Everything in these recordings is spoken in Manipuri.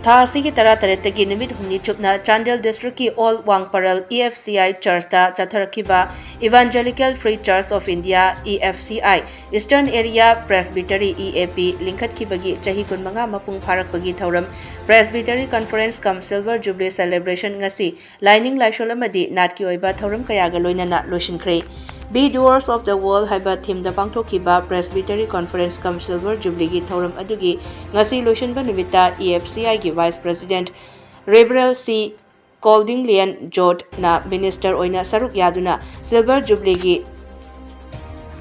Tha asigi tara taretagi numit humni chupna Chandel District ki All Wangparal EFCI Church ta chatharakiba Evangelical Free Church of India EFCI Eastern Area Presbytery EAP lingkhat kibagi chahi kunmanga mapung pharakpagi thauram Presbytery Conference cum Silver Jubilee Celebration ngasi lining laisholamadi natki oiba thauram kayaga loinana loishinkhre Be Doers of the World haiba theme da pangthokhiba Presbytery Conference cum Silver Jubilee gi thauram adugi ngasi loishinba numita EFCI gi Vice President Reverend C. Coldinglian Jot na Minister oina saruk yaduna Silver Jubilee gi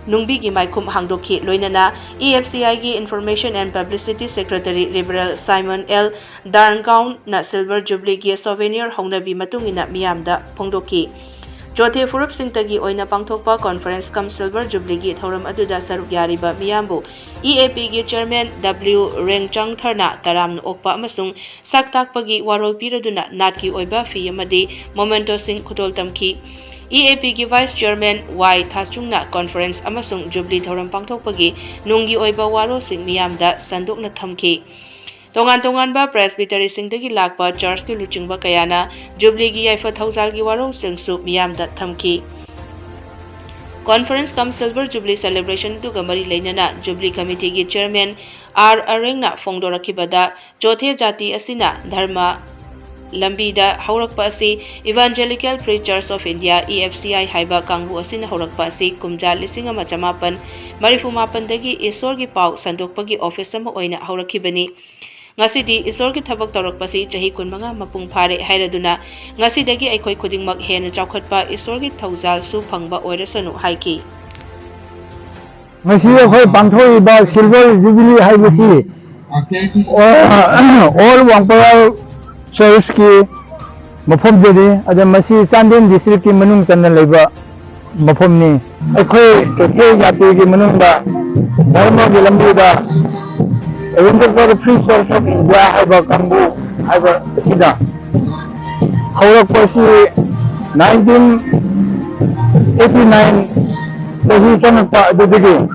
Nungbi gi maikum hangdokhi loinana EFCI gi Information and Publicity Secretary Reverend Simon L. Darngaun na Silver Jubilee gi souvenir hongnabi matungina miyamda phongdokhi Jothe Furup Singh Tagi Oina Pangthokpa Conference cum Silver Jubilee gi Thauram Aduda Saruk Yariba Miyambu EAP gi Chairman W. Rengchang Tharna Taram Okpa Amasung Saktakpagi Warol Piraduna Natki Oiba Fi Amadi Momento Singh Khutol Tamki EAP gi Vice Chairman Y. Thachungna Conference Amasung Jubilee Thauram Pangthokpagi Nungi Oiba Waro Singh Miyamda Sandokna Thamki Tongan ba Presbytery singdagi lakpa church ki luchingba kayana Jubilee gi yaifa thausal gi waro singsu miyamda thamki Conference cum Silver Jubilee Celebration du gamari leinana Jubilee Committee gi Chairman R. Arengna Fongdorakibada Jothe Jati asina Dharma Lambida haurakpa asi Evangelical Free Church of India EFCI haiba kangbu asina haurakpa asi kumja lisinga machamapan marifumapan dagi isor gi pau sandokpagi office ama oina haurakibani Ngasidi isor ki thabak tawrakpasi chahi kunmanga mapung phare hairaduna ngasidagi aikhoi khudingmak hena chawkhatpa isor ki thaujal su phangba oirasanu haiki ngasi akhoi pangthoi ba Silver Jubilee haibasi all Wangparal Church ki mafom jodi ada masi Chandel District ki manung channa leiba mafom ni aikhoi chothe jati ki manung da dharma ki lambi da Evangelical Free Church of India haiba kambu haiba sida haurakpasi 1989 chahi chanakpa adudagi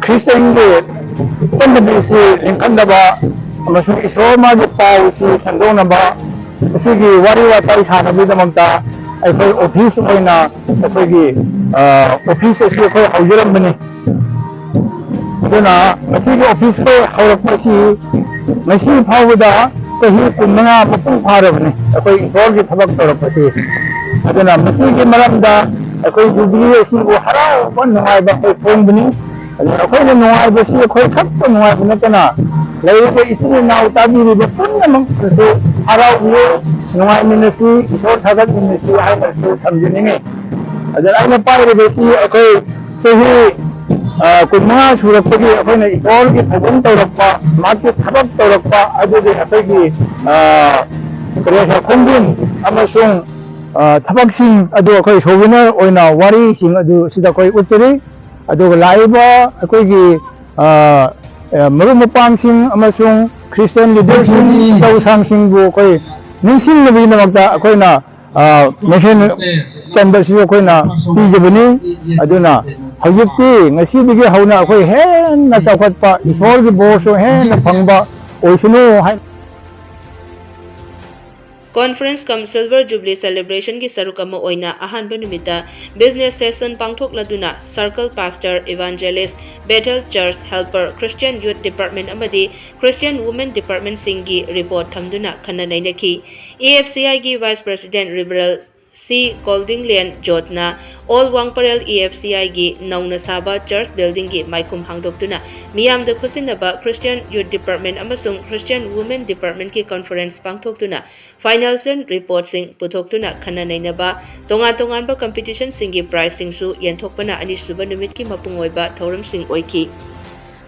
Christian ge chandabi si linkhandaba amasung isor ma ge pau si sandonaba asigi wari watai sanabi damamta aikhoi office oina aikhoi office asi aikhoi haujarambani aduna masigi office ko haurakpasi masi phawda chahi kunmanga mapung pharabani akoi isor gi thabak tawrakpasi aduna masigi maramda akoi Jubilee asi go harau ban nungai ba koi phongbani aduna akoi na nungai ba si akoi khakta nungai ba kana leibe itini nau tabi ri ba punna mang se harau ye nungai minasi isor thagat minasi hai ba su thamjini aduna aina pai ri si akoi chahi kunmanga surakpagi akhoi isor ki thagam tawrakpa maki thabak tawrakpa adudi akhoi kriyasa khongbin amasung thabaksing adu akhoi souvenir oina wari sing adu sida koi utri adu laiba akhoi gi marumapang sing amasung Christian leaders chausang sing bu koi ningsing nabi namakta akhoi na mission chamber si akhoi na pijabani aduna Hajipti ngasidigi hauna akhoi hen na chawkhatpa isor gi boso hen na phangba oisunu hai Conference cum Silver Jubilee Celebration ki sarukama oina ahanba numita business session pangthokladuna Circle Pastor Evangelist Bethel Church Helper Christian Youth Department amadi Christian Women Department singi report thamduna khana nainaki EFCI gi Vice President Reverend C. Coldinglian Jotna All Wangparal EFCI gi Nauna Saba Church Building gi Maikum Hangdoktuna Miyam da Kusinaba Christian Youth Department amasung Christian Women Department ki conference pangthoktuna final sen report sing puthoktuna khana nainaba tongan ba competition singi prize sing su yenthokpana ani suba numit ki mapungoiba thoram sing oiki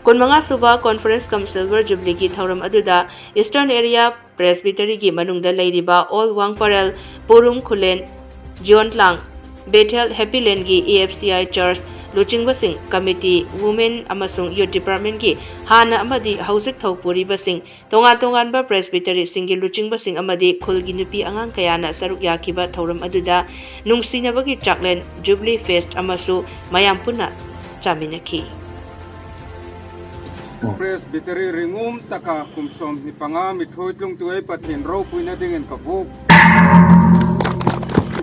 Kunmanga suba conference cum Silver Jubilee ki thauram aduda Eastern Area Presbytery ki manungda leiriba All Wangparal Purum Khulen Jiontlang Bethel Happy Lane gi EFCI Church Luchingba Committee Women amasung Youth Department gi hana amadi hausik thawpuri basing tongan ba Presbytery singi Luchingba amadi khulgi nupi angang kayana saruk yakiba thauram aduda nungsinabagi chaklen Jubilee Fest amasu mayam punna chaminaki Presbytery ringum taka kumsom ni panga mithoit lung tuay pathin ro puina dingen kabuk.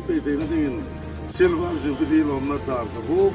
Pwede na din silver jubilee lom na tar kabuk.